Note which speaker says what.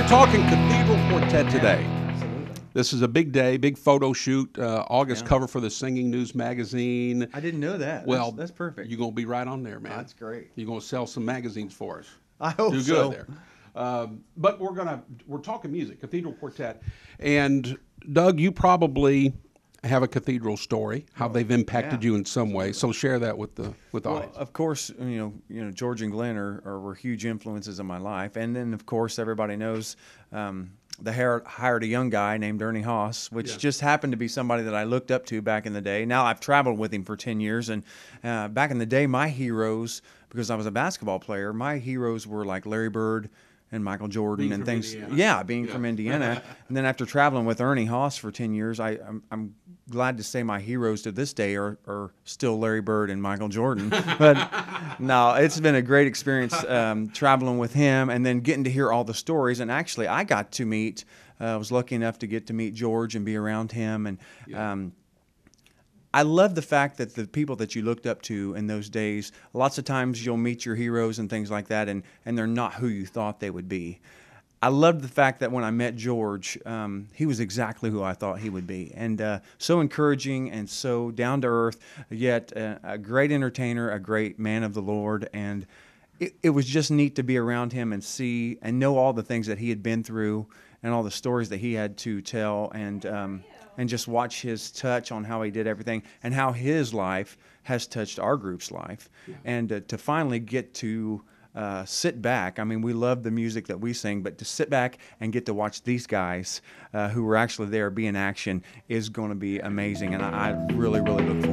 Speaker 1: We're talking Cathedral Quartet today.
Speaker 2: Absolutely.
Speaker 1: This is a big day, big photo shoot, August cover for the Singing News magazine.
Speaker 2: I didn't know that.
Speaker 1: Well,
Speaker 2: that's perfect.
Speaker 1: You're going to be right on there, man.
Speaker 2: That's great.
Speaker 1: You're going to sell some magazines for us.
Speaker 2: I hope
Speaker 1: Do
Speaker 2: so.
Speaker 1: good there. But we're talking music, Cathedral Quartet. And Doug, you probably have a cathedral story, how they've impacted you in some way. So share that with the audience.
Speaker 2: Of course, George and Glenn were huge influences in my life, and then of course everybody knows they hired a young guy named Ernie Haas, which just happened to be somebody that I looked up to back in the day. Now I've traveled with him for 10 years, and back in the day, my heroes, because I was a basketball player, my heroes were like Larry Bird and Michael Jordan and things.
Speaker 1: Indiana.
Speaker 2: Yeah, being from Indiana. And then after traveling with Ernie Haas for 10 years, I'm glad to say my heroes to this day are still Larry Bird and Michael Jordan. But no, it's been a great experience traveling with him and then getting to hear all the stories. And actually, I got to meet, I was lucky enough to get to meet George and be around him. And I love the fact that the people that you looked up to in those days, lots of times you'll meet your heroes and things like that, and they're not who you thought they would be. I loved the fact that when I met George, he was exactly who I thought he would be, and so encouraging and so down to earth, yet a great entertainer, a great man of the Lord, and it was just neat to be around him and see and know all the things that he had been through and all the stories that he had to tell, and just watch his touch on how he did everything and how his life has touched our group's life. And to finally get to sit back, I mean, we love the music that we sing, but to sit back and get to watch these guys who were actually there be in action is going to be amazing. And I really, really look